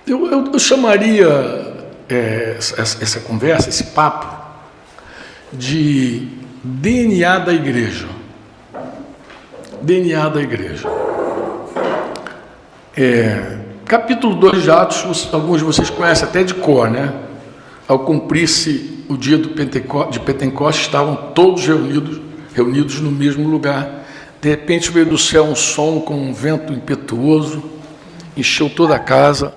Eu chamaria essa conversa, esse papo, de DNA da igreja. DNA da igreja. Capítulo 2 de Atos, alguns de vocês conhecem até de cor, né? Ao cumprir-se o dia de Pentecostes, estavam todos reunidos no mesmo lugar. De repente veio do céu um som como um vento impetuoso, encheu toda a casa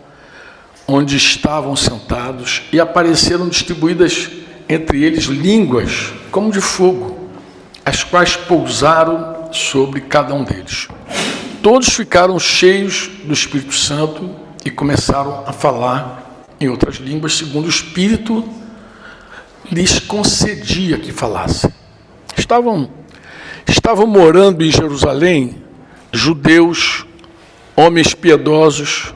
onde estavam sentados, e apareceram distribuídas entre eles línguas como de fogo, as quais pousaram sobre cada um deles. Todos ficaram cheios do Espírito Santo e começaram a falar em outras línguas, segundo o Espírito lhes concedia que falassem. Estavam morando em Jerusalém judeus, homens piedosos,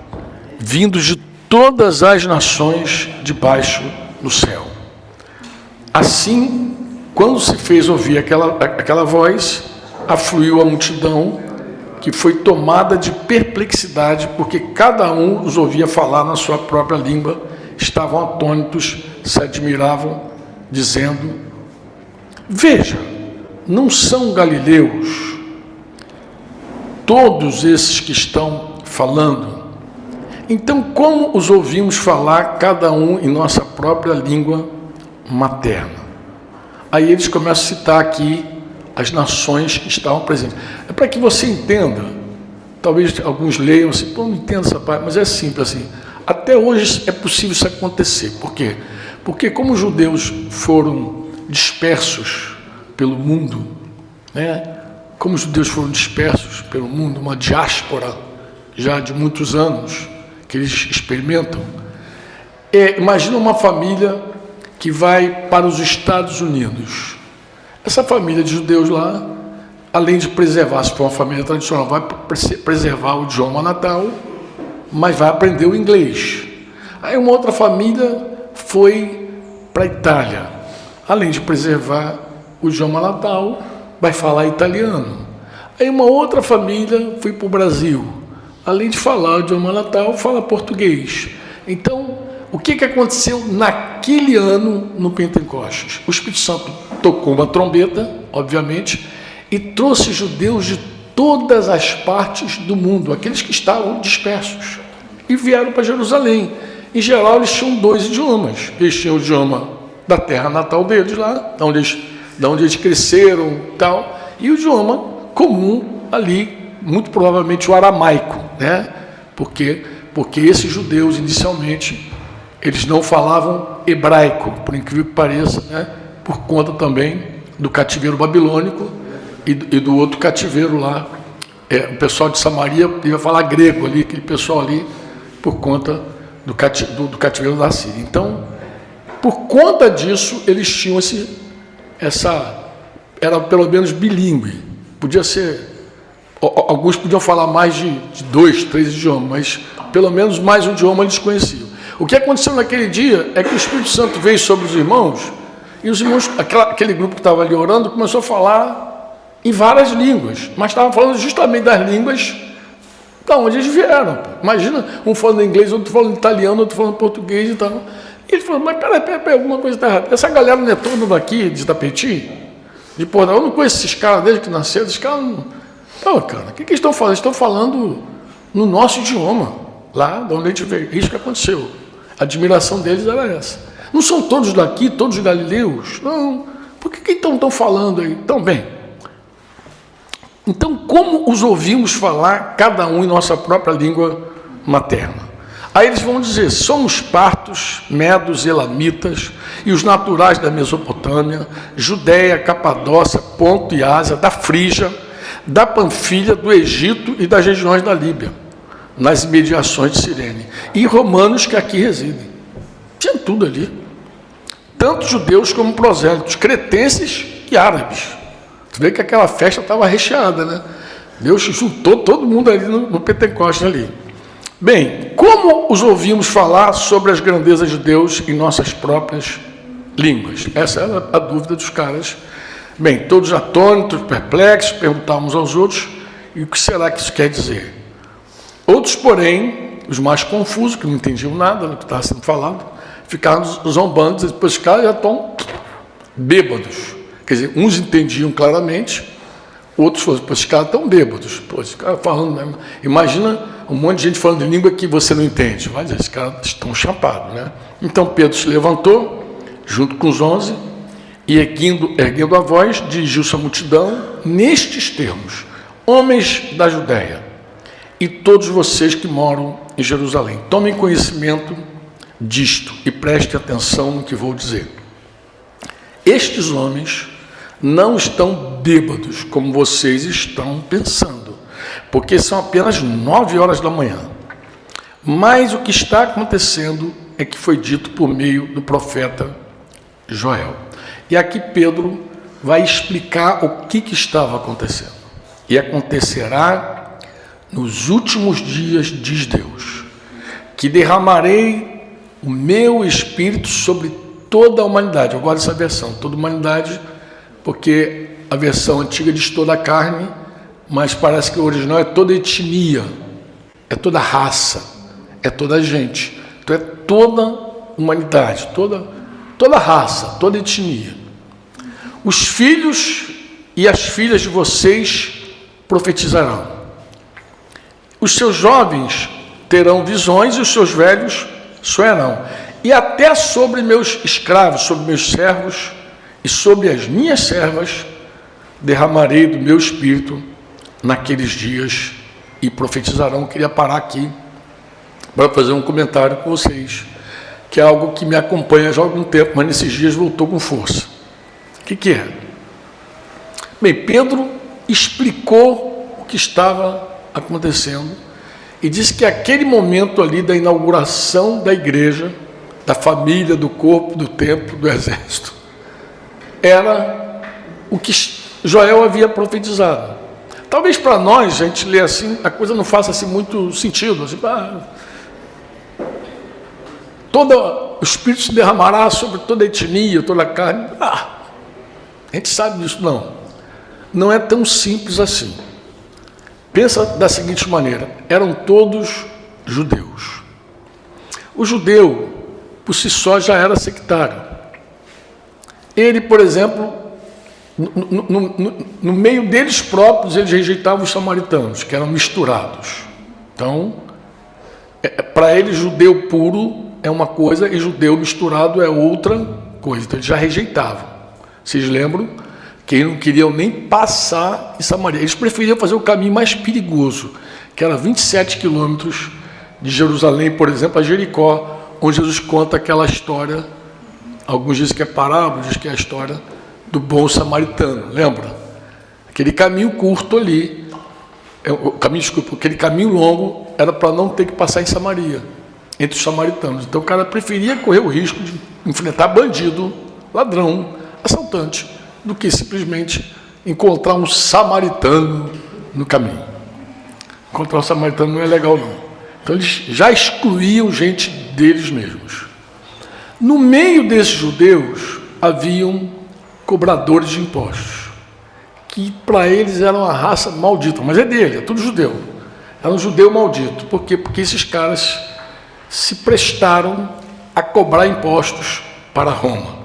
vindos de todas as nações debaixo do céu. Assim, quando se fez ouvir aquela voz, afluiu a multidão, que foi tomada de perplexidade, porque cada um os ouvia falar na sua própria língua. Estavam atônitos, se admiravam, dizendo: veja, não são galileus todos esses que estão falando? Então, como os ouvimos falar, cada um em nossa própria língua materna? Aí eles começam a citar aqui as nações que estavam presentes. É para que você entenda, talvez alguns leiam assim, não entendo essa parte, mas é simples assim. Até hoje é possível isso acontecer. Por quê? Porque como os judeus foram dispersos pelo mundo, né? Como os judeus foram dispersos pelo mundo, uma diáspora já de muitos anos que eles experimentam. Imagina uma família que vai para os Estados Unidos. Essa família de judeus lá, além de preservar, se for uma família tradicional, vai preservar o idioma natal, mas vai aprender o inglês. Aí uma outra família foi para a Itália, além de preservar o idioma natal, vai falar italiano. Aí uma outra família foi para o Brasil, além de falar o idioma natal, fala português. Então, o que aconteceu naquele ano no Pentecostes? O Espírito Santo tocou uma trombeta, obviamente, e trouxe judeus de todas as partes do mundo, aqueles que estavam dispersos, e vieram para Jerusalém. Em geral, eles tinham 2 idiomas. Eles tinham o idioma da terra natal deles, lá, da onde eles cresceram, tal, e o idioma comum ali, muito provavelmente o aramaico, né? Porque esses judeus, inicialmente, eles não falavam hebraico, por incrível que pareça, né? Por conta também do cativeiro babilônico e do outro cativeiro lá. O pessoal de Samaria ia falar grego ali, aquele pessoal ali, por conta do cativeiro da Síria. Então, por conta disso, eles tinham era pelo menos bilíngue. Podia ser, alguns podiam falar mais de 2, 3 idiomas, mas pelo menos mais um idioma eles conheciam. O que aconteceu naquele dia é que o Espírito Santo veio sobre os irmãos, e os irmãos, aquele grupo que estava ali orando, começou a falar em várias línguas, mas estava falando justamente das línguas da onde eles vieram. Imagina, um falando inglês, outro falando italiano, outro falando português e tal. E ele falou: mas peraí, alguma coisa está errada. Essa galera não é toda daqui, de Itapetí? De Porto, eu não conheço esses caras desde que nasceram, esses caras não... Não, cara, o que eles estão falando? Eles estão falando no nosso idioma, lá de onde a gente veio. Isso que aconteceu. A admiração deles era essa. Não são todos daqui, todos galileus? Não. Por que estão falando aí? Tão bem. Então, como os ouvimos falar, cada um em nossa própria língua materna? Aí eles vão dizer: somos partos, medos, elamitas, e os naturais da Mesopotâmia, Judéia, Capadócia, Ponto e Ásia, da Frígia, da Panfilha, do Egito e das regiões da Líbia, nas imediações de Cirene, e romanos que aqui residem. Tinha tudo ali. Tanto judeus como prosélitos, cretenses e árabes. Tu vê que aquela festa estava recheada, né? Deus juntou todo mundo ali no Pentecostes ali. Bem, como os ouvimos falar sobre as grandezas de Deus em nossas próprias línguas? Essa era a dúvida dos caras. Bem, todos atônitos, perplexos, perguntavam uns aos outros: e o que será que isso quer dizer? Outros, porém, os mais confusos, que não entendiam nada do que estava sendo falado, ficaram zombando, e depois os caras já estão bêbados. Quer dizer, uns entendiam claramente, outros falaram, pô, esses caras estão bêbados. Pô, esses caras falando mesmo. Imagina um monte de gente falando de língua que você não entende. Vai dizer, esses caras estão chapados, né? Então Pedro se levantou, junto com os 11, e erguendo a voz, dirigiu-se à multidão nestes termos: homens da Judéia, e todos vocês que moram em Jerusalém, tomem conhecimento disto e prestem atenção no que vou dizer. Estes homens não estão bêbados, como vocês estão pensando, porque são apenas 9 horas da manhã. Mas o que está acontecendo é que foi dito por meio do profeta Joel. E aqui Pedro vai explicar o que estava acontecendo. E acontecerá nos últimos dias, diz Deus, que derramarei o meu Espírito sobre toda a humanidade. Eu gosto dessa versão, toda a humanidade, porque a versão antiga diz toda a carne, mas parece que o original é toda etnia, é toda raça, é toda gente. Então é toda humanidade, toda raça, toda etnia. Os filhos e as filhas de vocês profetizarão. Os seus jovens terão visões e os seus velhos sonharão. E até sobre meus escravos, sobre meus servos e sobre as minhas servas derramarei do meu espírito naqueles dias e profetizarão. Eu queria parar aqui para fazer um comentário com vocês, que é algo que me acompanha já há algum tempo, mas nesses dias voltou com força. O que é? Bem, Pedro explicou o que estava acontecendo e disse que aquele momento ali da inauguração da igreja, da família, do corpo, do templo, do exército, era o que Joel havia profetizado. Talvez para nós, a gente lê assim, a coisa não faça assim muito sentido. Assim, o Espírito se derramará sobre toda a etnia, toda a carne. A gente sabe disso, não. Não é tão simples assim. Pensa da seguinte maneira: eram todos judeus. O judeu, por si só, já era sectário. Ele, por exemplo, no meio deles próprios, eles rejeitavam os samaritanos, que eram misturados. Então, para eles, judeu puro é uma coisa e judeu misturado é outra coisa. Então, eles já rejeitavam. Vocês lembram? Que eles não queriam nem passar em Samaria. Eles preferiam fazer o caminho mais perigoso, que era 27 quilômetros de Jerusalém, por exemplo, a Jericó, onde Jesus conta aquela história. Alguns dizem que é parábola, dizem que é a história do bom samaritano, lembra? Aquele caminho curto ali, aquele caminho longo era para não ter que passar em Samaria, entre os samaritanos. Então o cara preferia correr o risco de enfrentar bandido, ladrão, assaltante, do que simplesmente encontrar um samaritano no caminho. Encontrar um samaritano não é legal, não. Então eles já excluíam gente deles mesmos. No meio desses judeus haviam cobradores de impostos, que para eles eram uma raça maldita, mas é dele, é tudo judeu. Era um judeu maldito. Por quê? Porque esses caras se prestaram a cobrar impostos para Roma.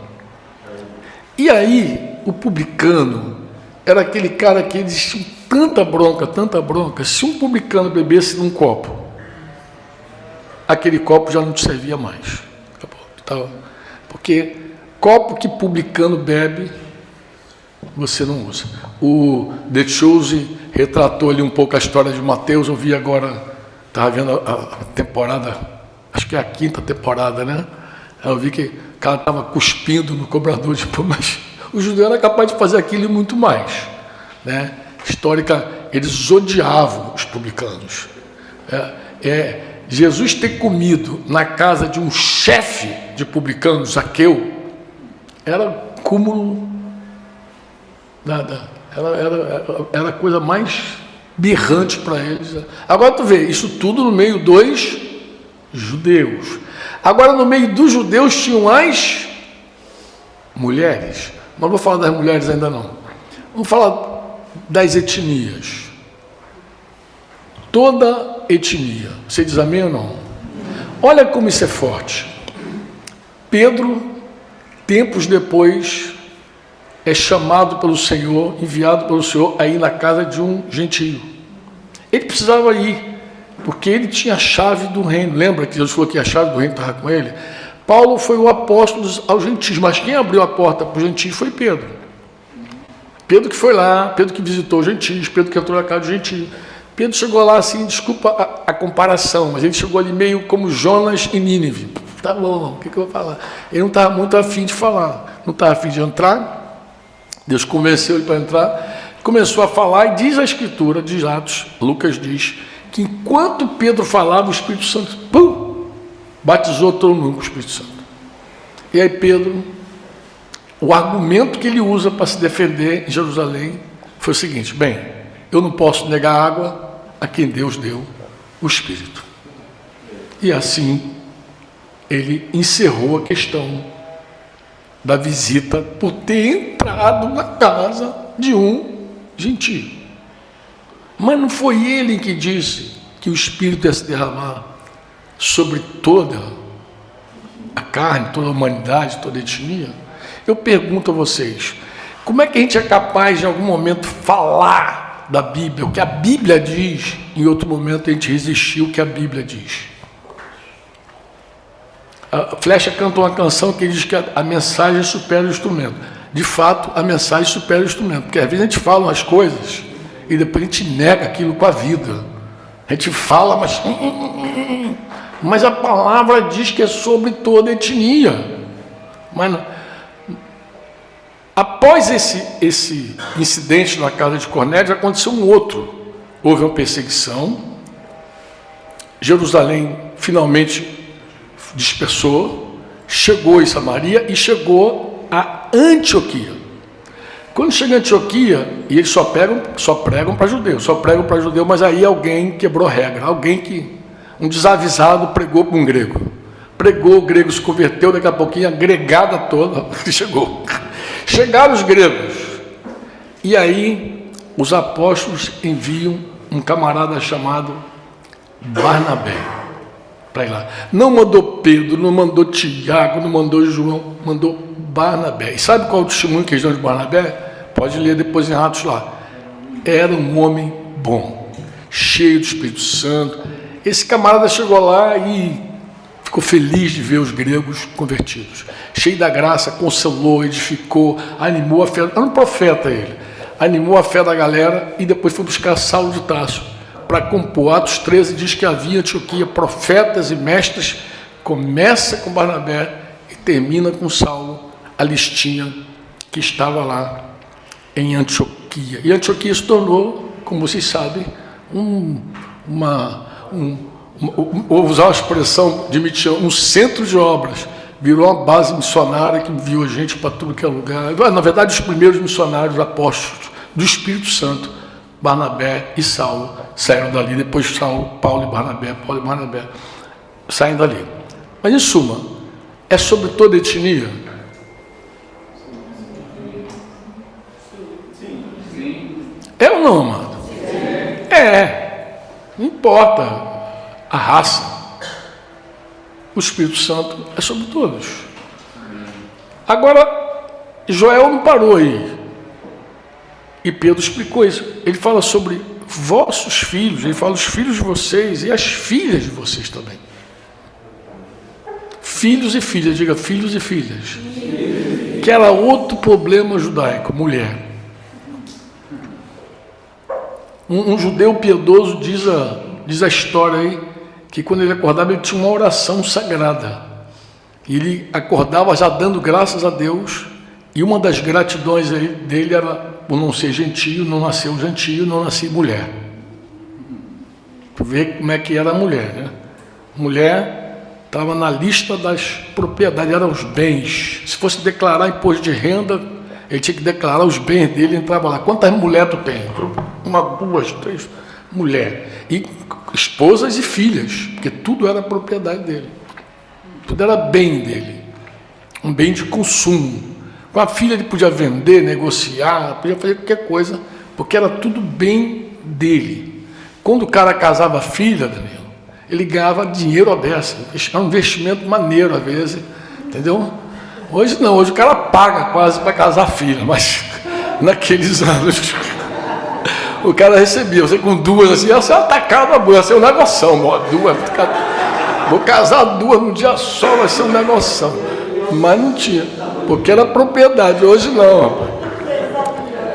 E aí, o publicano era aquele cara que eles tinham tanta bronca, se um publicano bebesse num copo, aquele copo já não te servia mais. Porque copo que publicano bebe, você não usa. O De Chose retratou ali um pouco a história de Mateus. Eu vi agora, estava vendo a temporada, acho que é a 5ª temporada, né? Eu vi que o cara estava cuspindo no cobrador de imposto, mas o judeu era capaz de fazer aquilo e muito mais, né? Histórica, eles odiavam os publicanos. Jesus ter comido na casa de um chefe de publicanos, Zaqueu, era cúmulo, nada, era a coisa mais berrante para eles. Agora tu vê, isso tudo no meio dos judeus. Agora no meio dos judeus tinham as mulheres, mas não vou falar das mulheres ainda não. Vamos falar das etnias. Toda etnia. Você diz amém ou não? Olha como isso é forte. Pedro, tempos depois, é chamado pelo Senhor, enviado pelo Senhor a ir na casa de um gentio. Ele precisava ir, porque ele tinha a chave do reino. Lembra que Jesus falou que a chave do reino estava com ele? Paulo foi o apóstolo aos gentios, mas quem abriu a porta para os gentios foi Pedro. Pedro que foi lá, Pedro que visitou os gentios, Pedro que entrou na casa dos gentios. Pedro chegou lá assim, desculpa a comparação, mas ele chegou ali meio como Jonas e Nínive. Tá bom, o que eu vou falar? Ele não estava muito afim de falar, não estava afim de entrar. Deus convenceu ele para entrar, começou a falar, e diz a Escritura, diz Atos, Lucas diz, que enquanto Pedro falava, o Espírito Santo, pum, batizou todo mundo com o Espírito Santo. E aí Pedro, o argumento que ele usa para se defender em Jerusalém foi o seguinte: bem, eu não posso negar água a quem Deus deu o Espírito. E assim ele encerrou a questão da visita por ter entrado na casa de um gentio. Mas não foi ele que disse que o Espírito ia se derramar sobre toda a carne, toda a humanidade, toda a etnia. Eu pergunto a vocês, como é que a gente é capaz de, em algum momento, falar da Bíblia, o que a Bíblia diz, em outro momento a gente resistir o que a Bíblia diz? A Flecha canta uma canção que diz que a mensagem supera o instrumento. De fato, a mensagem supera o instrumento, porque às vezes a gente fala umas coisas e depois a gente nega aquilo com a vida. A gente fala, mas a palavra diz que é sobre toda a etnia. Mas não. Após esse incidente na casa de Cornélio, aconteceu um outro. Houve uma perseguição, Jerusalém finalmente dispersou, chegou em Samaria e chegou a Antioquia. Quando chega em Antioquia, e eles só pregam para judeu, mas aí alguém quebrou regra, um desavisado pregou para um grego. Pregou, o grego se converteu, daqui a pouquinho a gregada toda chegou. Chegaram os gregos, e aí os apóstolos enviam um camarada chamado Barnabé para ir lá. Não mandou Pedro, não mandou Tiago, não mandou João, mandou Barnabé. E sabe qual é o testemunho que eles dão de Barnabé? Pode ler depois em Atos lá. Era um homem bom, cheio do Espírito Santo. Esse camarada chegou lá e ficou feliz de ver os gregos convertidos. Cheio da graça, consolou, edificou, animou a fé. Era um profeta ele. Animou a fé da galera e depois foi buscar Saulo de Tarso para compor. Atos 13 diz que havia em Antioquia profetas e mestres. Começa com Barnabé e termina com Saulo, a listinha que estava lá em Antioquia. E Antioquia se tornou, como vocês sabem, vou usar a expressão de Mitian, um centro de obras. Virou uma base missionária que enviou a gente para tudo que é lugar. Na verdade, os primeiros missionários apóstolos do Espírito Santo, Barnabé e Saulo, saíram dali. Depois Saulo, Paulo e Barnabé saem dali. Mas em suma, é sobre toda a etnia? É ou não, amado? É. Não importa a raça. O Espírito Santo é sobre todos. Agora, Joel não parou aí. E Pedro explicou isso. Ele fala sobre vossos filhos, ele fala os filhos de vocês e as filhas de vocês também. Filhos e filhas, diga filhos e filhas. Que era outro problema judaico, mulher. Um judeu piedoso diz a história aí, que quando ele acordava, ele tinha uma oração sagrada. E ele acordava já dando graças a Deus, e uma das gratidões dele era por não ser gentio, não nasceu gentio, não nasci mulher. Para ver como é que era a mulher, né? Mulher estava na lista das propriedades, eram os bens. Se fosse declarar imposto de renda, ele tinha que declarar os bens dele, entrava lá. Quantas mulheres tu tem? 1, 2, 3 mulheres. E esposas e filhas, porque tudo era propriedade dele. Tudo era bem dele. Um bem de consumo. Com a filha ele podia vender, negociar, podia fazer qualquer coisa, porque era tudo bem dele. Quando o cara casava filha, Danilo, ele ganhava dinheiro à beça. Era um investimento maneiro, às vezes, entendeu? Hoje não, hoje o cara paga quase para casar filha, mas naqueles anos o cara recebia, você com duas assim, ia ser atacado a boa, ia ser um negoção, duas, vou casar duas num dia só, vai ser um negoção. Mas não tinha, porque era propriedade, hoje não, rapaz.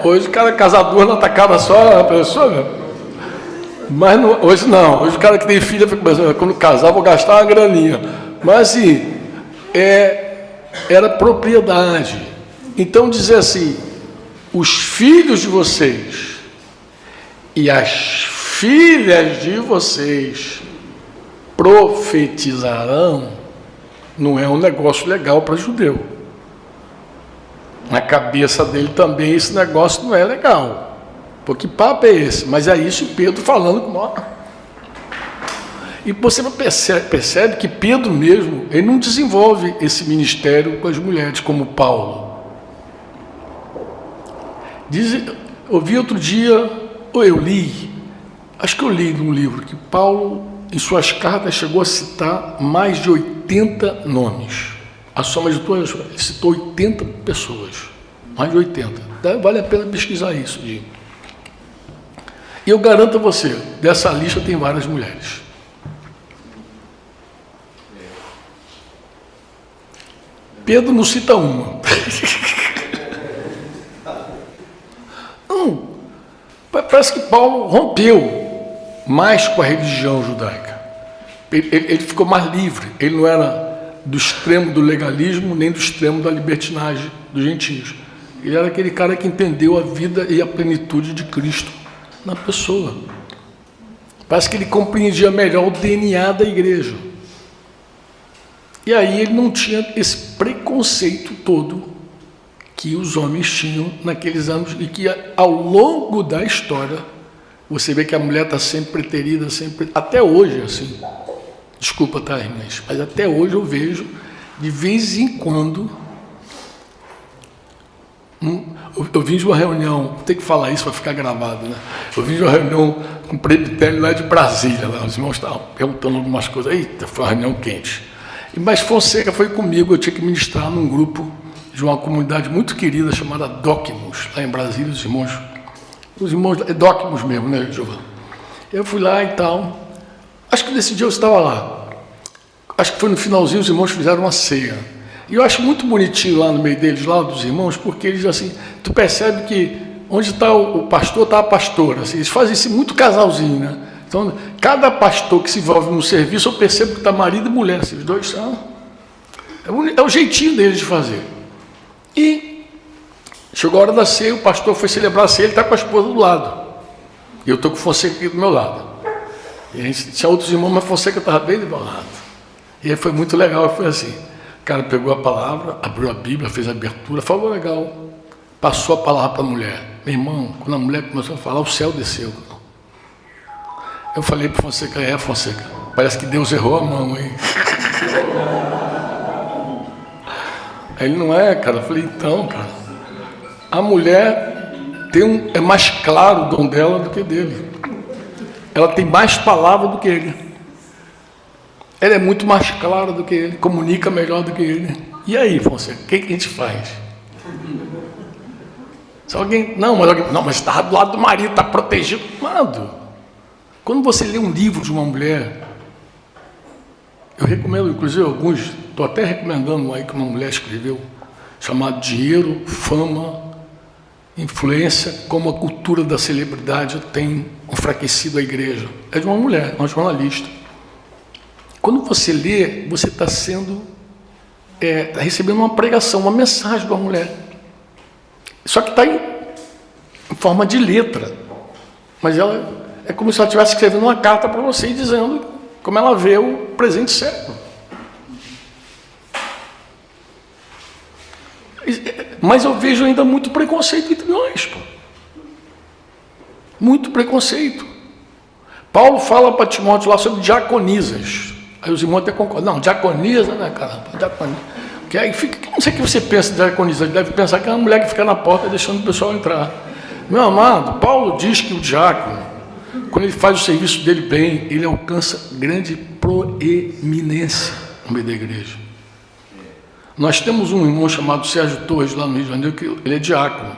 Hoje o cara casar duas na tacada só, a pessoa, meu. Mas não, hoje não, hoje o cara que tem filha fica pensando, quando casar vou gastar uma graninha. Mas assim, era propriedade. Então dizer assim, os filhos de vocês e as filhas de vocês profetizarão, não é um negócio legal para judeu. Na cabeça dele também esse negócio não é legal. Porque papo é esse? Mas é isso Pedro falando com nós. E você percebe que Pedro mesmo, ele não desenvolve esse ministério com as mulheres, como Paulo. Eu vi outro dia, ou eu li, acho que eu li num livro, que Paulo, em suas cartas, chegou a citar mais de 80 nomes. A soma de todas, ele citou 80 pessoas. Mais de 80. Vale a pena pesquisar isso, Gui. E eu garanto a você, dessa lista tem várias mulheres. Pedro não cita uma. Não. Parece que Paulo rompeu mais com a religião judaica. Ele ficou mais livre. Ele não era do extremo do legalismo, nem do extremo da libertinagem dos gentios. Ele era aquele cara que entendeu a vida e a plenitude de Cristo na pessoa. Parece que ele compreendia melhor o DNA da igreja. E aí ele não tinha esse preconceito todo que os homens tinham naqueles anos e que ao longo da história você vê que a mulher está sempre preterida, sempre, até hoje assim. Desculpa, tá, irmãs, mas até hoje eu vejo de vez em quando. Eu vim de uma reunião, tem que falar isso para ficar gravado, né? Eu vim de uma reunião com o presbitério lá de Brasília, lá, os irmãos estavam perguntando algumas coisas. Eita, foi uma reunião quente. Mas Fonseca foi comigo, eu tinha que ministrar num grupo de uma comunidade muito querida chamada Docmus, lá em Brasília, os irmãos é Docmus mesmo, né, Giovanni? Eu fui lá e tal. Acho que nesse dia eu estava lá. Acho que foi no finalzinho, os irmãos fizeram uma ceia. E eu acho muito bonitinho lá no meio deles, lá dos irmãos, porque eles assim, tu percebe que onde está o pastor, está a pastora. Assim, eles fazem isso muito casalzinho, né? Então, cada pastor que se envolve no serviço, eu percebo que está marido e mulher. Assim, os dois são. É o jeitinho deles de fazer. E chegou a hora da ceia, o pastor foi celebrar a ceia, ele está com a esposa do lado. E eu estou com o Fonseca aqui do meu lado. E a gente tinha outros irmãos, mas Fonseca estava bem do meu lado. E aí foi muito legal, foi assim. O cara pegou a palavra, abriu a Bíblia, fez a abertura, falou legal. Passou a palavra para a mulher. Meu irmão, quando a mulher começou a falar, o céu desceu. Eu falei para Fonseca, Fonseca, parece que Deus errou a mão, hein? Aí ele, não é, cara. Eu falei, então, cara, a mulher é mais claro o dom dela do que dele. Ela tem mais palavra do que ele. Ela é muito mais clara do que ele, comunica melhor do que ele. E aí, Fonseca, o que a gente faz? Se alguém, não, mas está do lado do marido, está protegido. Mano, quando você lê um livro de uma mulher, eu recomendo, inclusive alguns, estou até recomendando aí que uma mulher escreveu, chamado Dinheiro, Fama, Influência, como a cultura da celebridade tem enfraquecido a igreja. É de uma mulher, uma jornalista. Quando você lê, você está recebendo uma pregação, uma mensagem de uma mulher. Só que está em forma de letra. Mas ela é como se ela estivesse escrevendo uma carta para você e dizendo como ela vê o presente século. Mas eu vejo ainda muito preconceito entre nós. Pô. Muito preconceito. Paulo fala para Timóteo lá sobre diaconisas. Aí os irmãos até concordam. Não, diaconisa, né, caramba? Diaconisa. Que aí fica, não sei o que você pensa de diaconisa. Ele deve pensar que é uma mulher que fica na porta deixando o pessoal entrar. Meu amado, Paulo diz que o diácono quando ele faz o serviço dele bem, ele alcança grande proeminência no meio da igreja. Nós temos um irmão chamado Sérgio Torres, lá no Rio de Janeiro, que ele é diácono.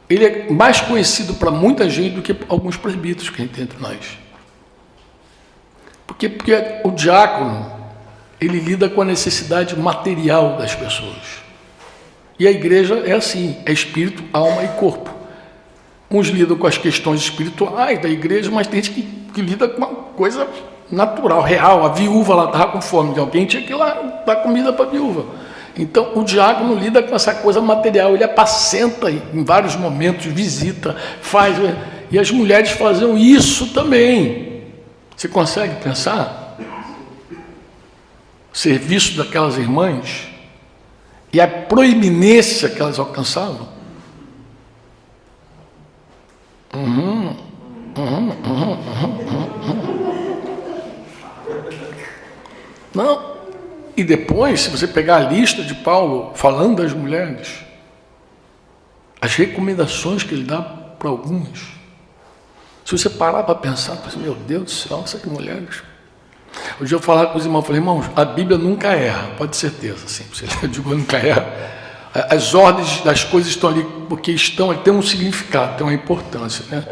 Ele é mais conhecido para muita gente do que alguns presbíteros que a gente tem entre nós. Porque o diácono, ele lida com a necessidade material das pessoas. E a igreja é assim, é espírito, alma e corpo. Uns lidam com as questões espirituais da igreja, mas tem gente que lida com uma coisa natural, real. A viúva lá estava com fome de alguém, tinha que ir lá dar comida para a viúva. Então, o diácono lida com essa coisa material, ele apacenta em vários momentos, visita, faz. E as mulheres faziam isso também. Você consegue pensar? O serviço daquelas irmãs e a proeminência que elas alcançavam. Não. E depois, se você pegar a lista de Paulo falando das mulheres, as recomendações que ele dá para algumas, se você parar para pensar, meu Deus do céu, essas mulheres. Hoje eu falava com os irmãos, falei, irmãos, a Bíblia nunca erra, pode ter certeza, assim, eu digo, nunca erra. As ordens das coisas estão ali, porque tem um significado, tem uma importância, né?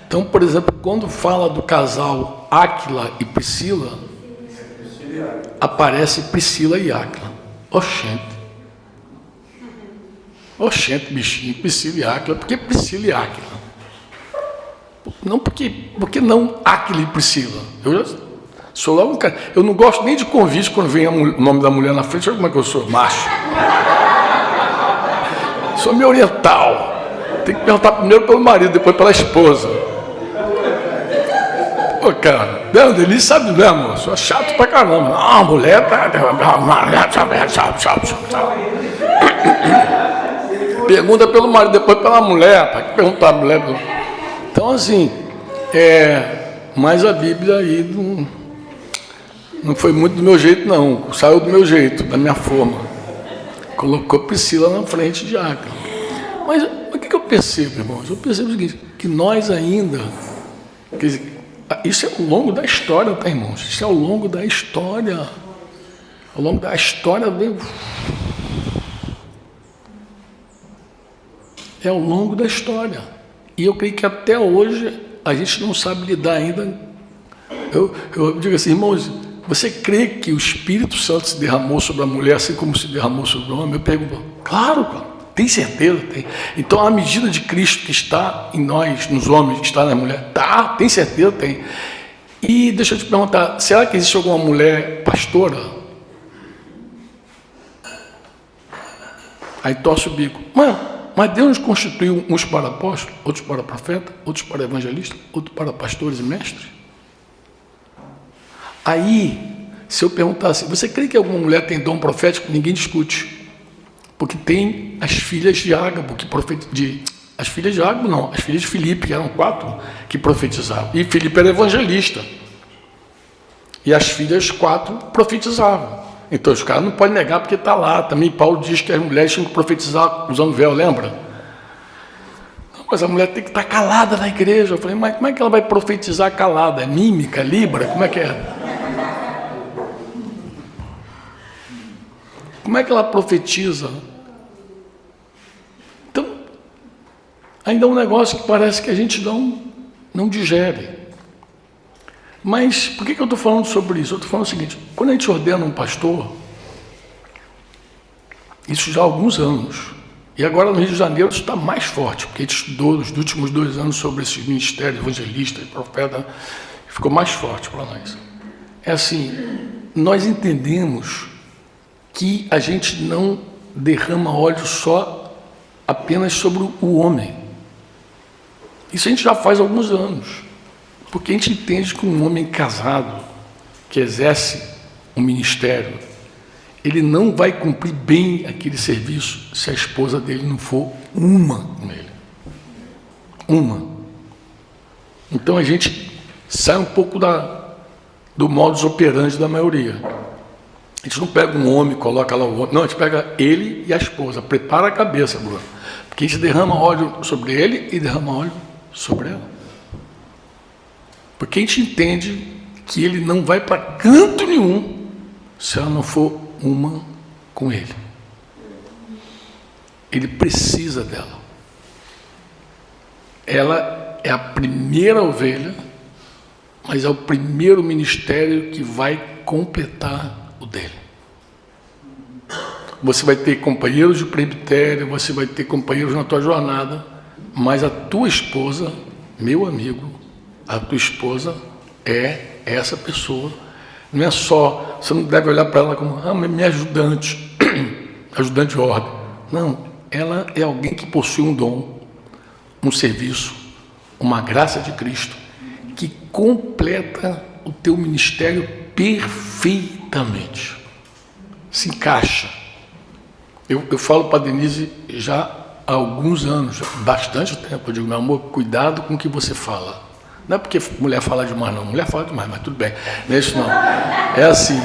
Então, por exemplo, quando fala do casal Áquila e Priscila, aparece Priscila e Áquila. Oxente, bichinho, Priscila e Áquila. Por que Priscila e Áquila? Não, porque não Áquila e Priscila? Eu já sou lá um cara. Eu não gosto nem de convite quando vem o nome da mulher na frente. Olha como é que eu sou, macho. Sou meio oriental. Tem que perguntar primeiro pelo marido, depois pela esposa. Pô, cara, ele sabe mesmo, amor, sou chato pra caramba. Não, a mulher tá. Pergunta pelo marido, depois pela mulher, para que perguntar a mulher. Então, assim, mas a Bíblia aí não foi muito do meu jeito, não. Saiu do meu jeito, da minha forma. Colocou Priscila na frente de Áquila. Mas o que eu percebo, irmãos? Eu percebo o seguinte, que nós ainda. Isso é ao longo da história, tá, irmãos? Isso é ao longo da história. Ao longo da história vem. É ao longo da história. E eu creio que até hoje a gente não sabe lidar ainda. Eu digo assim, irmãos, você crê que o Espírito Santo se derramou sobre a mulher assim como se derramou sobre o homem? Eu pergunto, claro. Tem certeza? Tem. Então, a medida de Cristo que está em nós, nos homens, que está na mulher, tem certeza? Tem. E deixa eu te perguntar, será que existe alguma mulher pastora? Aí torce o bico. Mas Deus nos constituiu uns para apóstolos, outros para profeta, outros para evangelistas, outros para pastores e mestres. Aí, se eu perguntar assim, você crê que alguma mulher tem dom profético? Ninguém discute. Porque tem as filhas de Ágabo, as filhas de Ágabo não, as filhas de Filipe, que eram 4 que profetizavam. E Filipe era evangelista. E as filhas 4 profetizavam. Então os caras não podem negar porque está lá. Também Paulo diz que as mulheres tinham que profetizar usando véu, lembra? Não, mas a mulher tem que estar calada na igreja. Eu falei, mas como é que ela vai profetizar calada? É mímica, libra? Como é que é? Como é que ela profetiza? Então, ainda é um negócio que parece que a gente não digere. Mas por que eu estou falando sobre isso? Eu estou falando o seguinte, quando a gente ordena um pastor, isso já há alguns anos, e agora no Rio de Janeiro isso está mais forte, porque a gente estudou nos últimos 2 anos sobre esse ministério evangelista e profeta, ficou mais forte para nós. É assim, nós entendemos que a gente não derrama óleo só apenas sobre o homem. Isso a gente já faz há alguns anos, porque a gente entende que um homem casado que exerce um ministério, ele não vai cumprir bem aquele serviço se a esposa dele não for uma com ele. Uma. Então a gente sai um pouco do modus operandi da maioria. A gente não pega um homem e coloca lá o homem. Não, a gente pega ele e a esposa. Prepara a cabeça, Bruno. Porque a gente derrama óleo sobre ele e derrama óleo sobre ela. Porque a gente entende que ele não vai para canto nenhum se ela não for uma com ele. Ele precisa dela. Ela é a primeira ovelha, mas é o primeiro ministério que vai completar o dele. Você vai ter companheiros de presbitério, você vai ter companheiros na tua jornada, mas a tua esposa, meu amigo, a tua esposa é essa pessoa. Não é só, você não deve olhar para ela como minha ajudante, ajudante de ordem. Não, ela é alguém que possui um dom, um serviço, uma graça de Cristo, que completa o teu ministério perfeitamente. Se encaixa. Eu falo para a Denise já há alguns anos, bastante tempo, eu digo, meu amor, cuidado com o que você fala. Não é porque mulher fala demais, não. Mulher fala demais, mas tudo bem. Não é isso, não. É assim.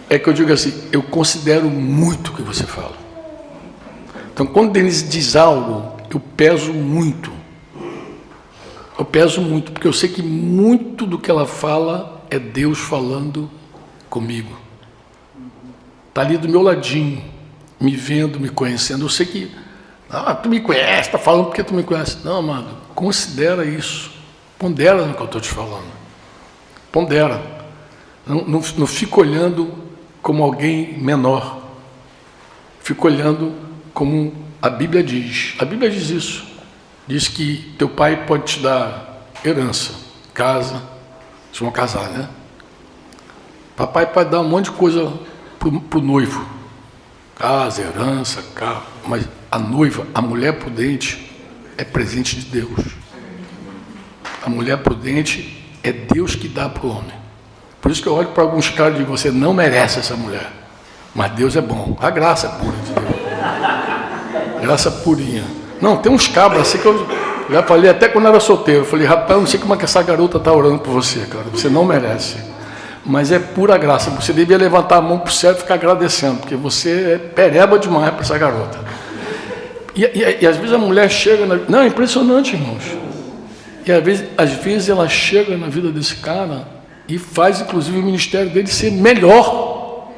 É que eu digo assim, eu considero muito o que você fala. Então, quando Denise diz algo, eu peso muito. Eu peso muito, porque eu sei que muito do que ela fala é Deus falando comigo. Está ali do meu ladinho, me vendo, me conhecendo. Eu sei que, tu me conhece, está falando porque tu me conhece. Não, amado, considera isso. Pondera no que eu estou te falando. Pondera. Não fico olhando como alguém menor. Fico olhando como a Bíblia diz. A Bíblia diz isso. Diz que teu pai pode te dar herança, casa. Vocês vão casar, né? Papai pode dar um monte de coisa para o noivo. Casa, herança, carro. Mas a noiva, a mulher prudente, é presente de Deus. A mulher prudente é Deus que dá para o homem. Por isso que eu olho para alguns caras e digo, você não merece essa mulher. Mas Deus é bom. A graça é pura de Deus. Graça purinha. Não, tem uns cabras assim que eu já falei até quando era solteiro. Eu falei, rapaz, eu não sei como é que essa garota está orando por você, cara. Você não merece. Mas é pura graça. Você devia levantar a mão para o céu e ficar agradecendo, porque você é pereba demais para essa garota. E às vezes a mulher chega... Não, é impressionante, irmãos. E às vezes ela chega na vida desse cara e faz, inclusive, o ministério dele ser melhor.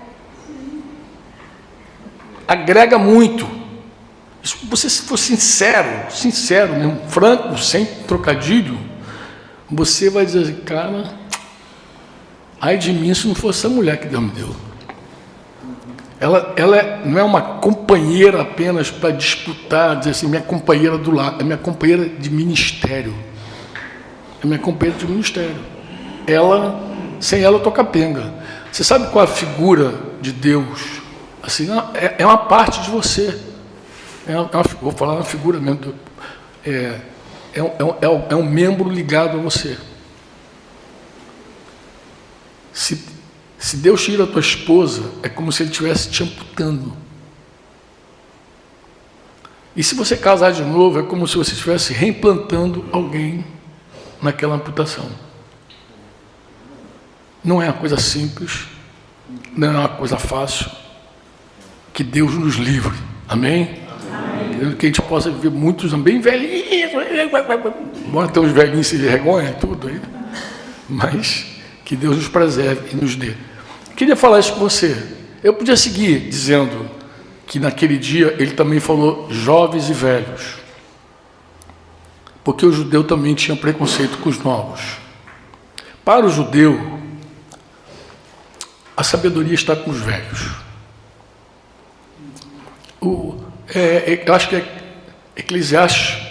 Agrega muito. Se você for sincero mesmo, franco, sem trocadilho, você vai dizer assim, cara, ai de mim se não fosse essa mulher que Deus me deu. Ela não é uma companheira apenas para disputar, dizer assim, minha companheira do lado, é minha companheira de ministério. É minha companheira de ministério. Sem ela eu tô capenga. Você sabe qual é a figura de Deus? Assim, é uma parte de você. Vou falar uma figura mesmo. É um membro ligado a você. Se Deus tira a tua esposa, é como se Ele estivesse te amputando. E se você casar de novo, é como se você estivesse reimplantando alguém naquela amputação. Não é uma coisa simples, não é uma coisa fácil. Que Deus nos livre. Amém? Amém. Que a gente possa viver muitos bem velhinhos. Embora ter uns velhinhos se vergonha, tudo aí. Mas que Deus nos preserve e nos dê. Queria falar isso com você. Eu podia seguir dizendo que naquele dia ele também falou jovens e velhos. Porque o judeu também tinha preconceito com os novos. Para o judeu, a sabedoria está com os velhos. Eu acho que é Eclesiastes,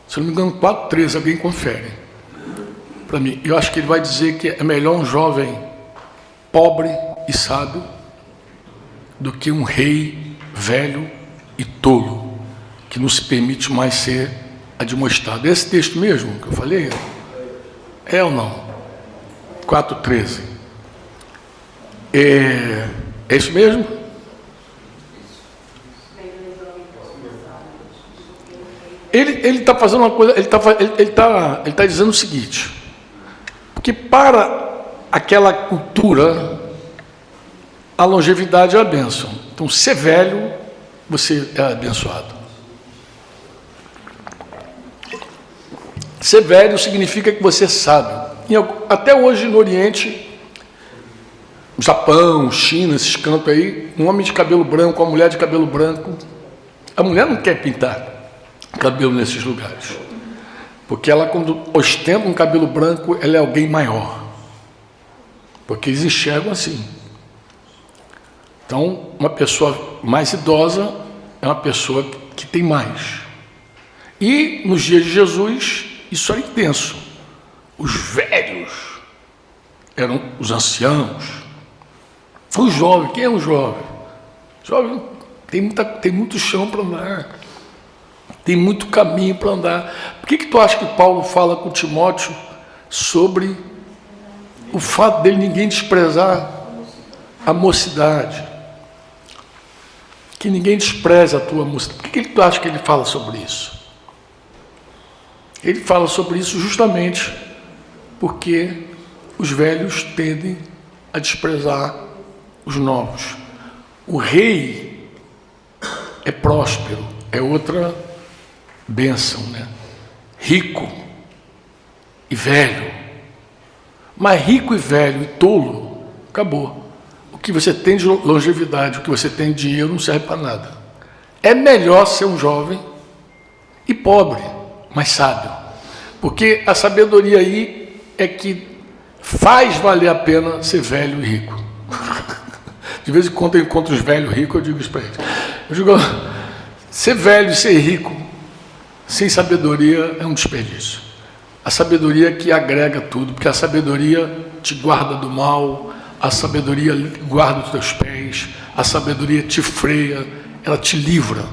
se não me engano, 4:13, alguém confere para mim. Eu acho que ele vai dizer que é melhor um jovem pobre e sábio do que um rei velho e tolo, que não se permite mais ser admoestado. Esse texto mesmo que eu falei, é ou não? 4:13. É isso mesmo? Ele está fazendo uma coisa, ele está dizendo o seguinte, porque para aquela cultura, a longevidade é a bênção. Então, ser velho, você é abençoado. Ser velho significa que você é sábio. Até hoje no Oriente, Japão, China, esses cantos aí, um homem de cabelo branco, uma mulher de cabelo branco, a mulher não quer pintar cabelo nesses lugares, porque ela, quando ostenta um cabelo branco, ela é alguém maior, porque eles enxergam assim. Então, uma pessoa mais idosa é uma pessoa que tem mais. E nos dias de Jesus, isso era intenso. Os velhos eram os anciãos. O jovem, quem é o jovem? O jovem tem muito chão para andar, tem muito caminho para andar. Por que tu acha que Paulo fala com Timóteo sobre o fato dele ninguém desprezar a mocidade? Que ninguém despreze a tua mocidade. Por que tu acha que ele fala sobre isso? Ele fala sobre isso justamente porque os velhos tendem a desprezar os novos. O rei é próspero, é outra bênção, né? Rico e velho. Mas rico e velho e tolo, acabou. O que você tem de longevidade, o que você tem de dinheiro não serve para nada. É melhor ser um jovem e pobre, mas sábio. Porque a sabedoria aí é que faz valer a pena ser velho e rico. De vez em quando eu encontro os velhos ricos, eu digo isso para eles. Eu digo, ser velho e ser rico sem sabedoria é um desperdício. A sabedoria que agrega tudo, porque a sabedoria te guarda do mal, a sabedoria guarda os teus pés, a sabedoria te freia, ela te livra,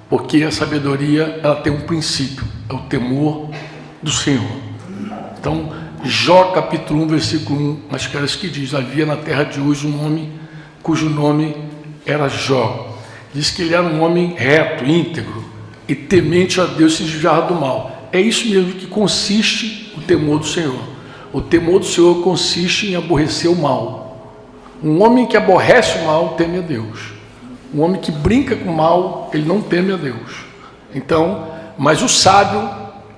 porque a sabedoria ela tem um princípio, é o temor do Senhor. Então, Jó capítulo 1, versículo 1, mas que era isso que diz: havia na terra de Uz um homem cujo nome era Jó. Diz que ele era um homem reto, íntegro e temente a Deus, se desviava do mal. É isso mesmo que consiste o temor do Senhor. O temor do Senhor consiste em aborrecer o mal. Um homem que aborrece o mal teme a Deus. Um homem que brinca com o mal, ele não teme a Deus. Então, mas o sábio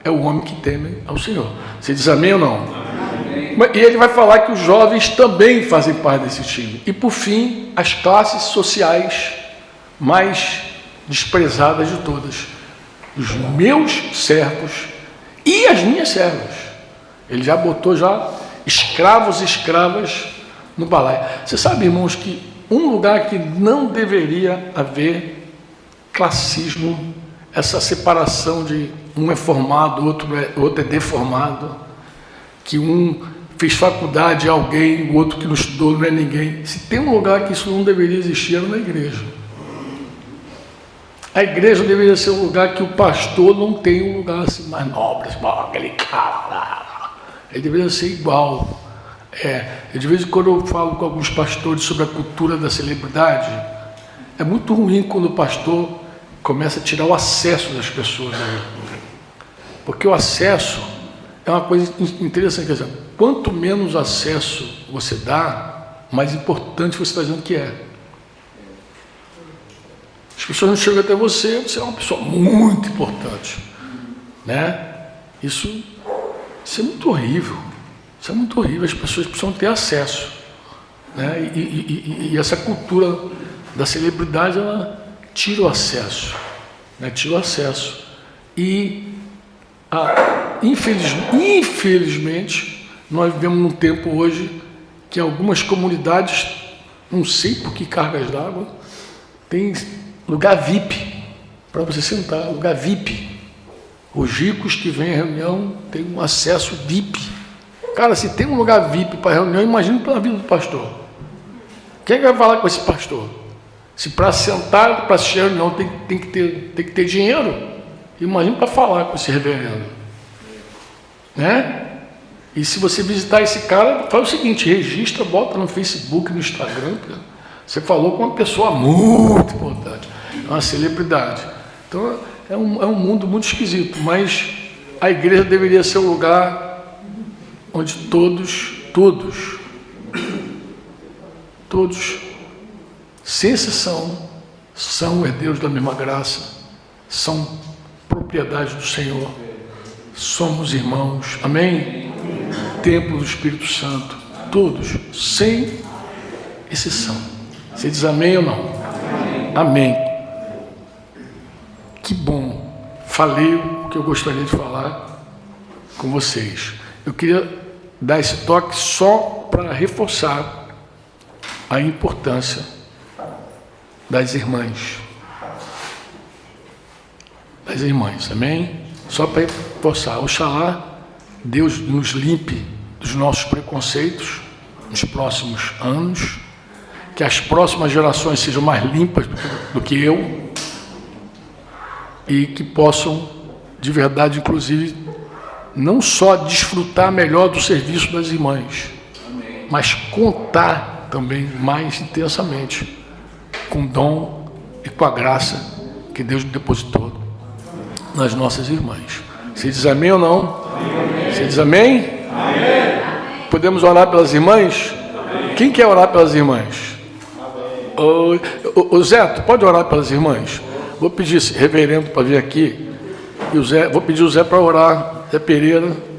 é o homem que teme ao Senhor. Você diz amém ou não? Amém. E ele vai falar que os jovens também fazem parte desse time. E por fim, as classes sociais mais desprezadas de todas: os meus servos e as minhas servas. Ele já botou escravos e escravas no balaio. Você sabe, irmãos, que um lugar que não deveria haver classismo, essa separação de um é formado, outro é deformado, que um fez faculdade, é alguém, o outro que não estudou não é ninguém. Se tem um lugar que isso não deveria existir, era na igreja. A igreja deveria ser um lugar que o pastor não tem um lugar assim mais nobre, aquele cara. Ele deveria ser igual. De vez em quando eu falo com alguns pastores sobre a cultura da celebridade. É muito ruim quando o pastor começa a tirar o acesso das pessoas, né? Porque o acesso é uma coisa interessante. Quer dizer, quanto menos acesso você dá, mais importante você está dizendo que é. As pessoas não chegam até você, você é uma pessoa muito importante, né? Isso é muito horrível. Isso é muito horrível. As pessoas precisam ter acesso, né? E essa cultura da celebridade, ela tira o acesso, né? Tira o acesso. E infelizmente nós vivemos num tempo hoje que algumas comunidades, não sei por que cargas d'água, tem lugar VIP para você sentar, lugar VIP. Os ricos que vêm à reunião têm um acesso VIP. Cara, se tem um lugar VIP para reunião, imagina para a vida do pastor. Quem vai falar com esse pastor? Se para sentar, para assistir a reunião tem que ter dinheiro, imagina para falar com esse reverendo, né? E se você visitar esse cara, faz o seguinte: registra, bota no Facebook, no Instagram. Você falou com uma pessoa muito importante, uma celebridade. Então é um mundo muito esquisito, mas a igreja deveria ser um lugar onde todos, sem exceção, são herdeiros da mesma graça, são propriedade do Senhor, somos irmãos. Amém? templo do Espírito Santo. Todos, sem exceção. Você diz amém ou não? Amém. Que bom. Falei o que eu gostaria de falar com vocês. Eu queria dar esse toque só para reforçar a importância das irmãs. Das irmãs, amém? Só para reforçar. Oxalá Deus nos limpe dos nossos preconceitos nos próximos anos, que as próximas gerações sejam mais limpas do que eu e que possam, de verdade, inclusive, não só desfrutar melhor do serviço das irmãs, mas contar também mais intensamente com o dom e com a graça que Deus depositou nas nossas irmãs. Você diz amém ou não? Amém. Você diz amém? Amém. Podemos orar pelas irmãs? Amém. Quem quer orar pelas irmãs? O Zé, tu pode orar pelas irmãs? Vou pedir esse reverendo para vir aqui. E vou pedir o Zé para orar. Zé Pereira.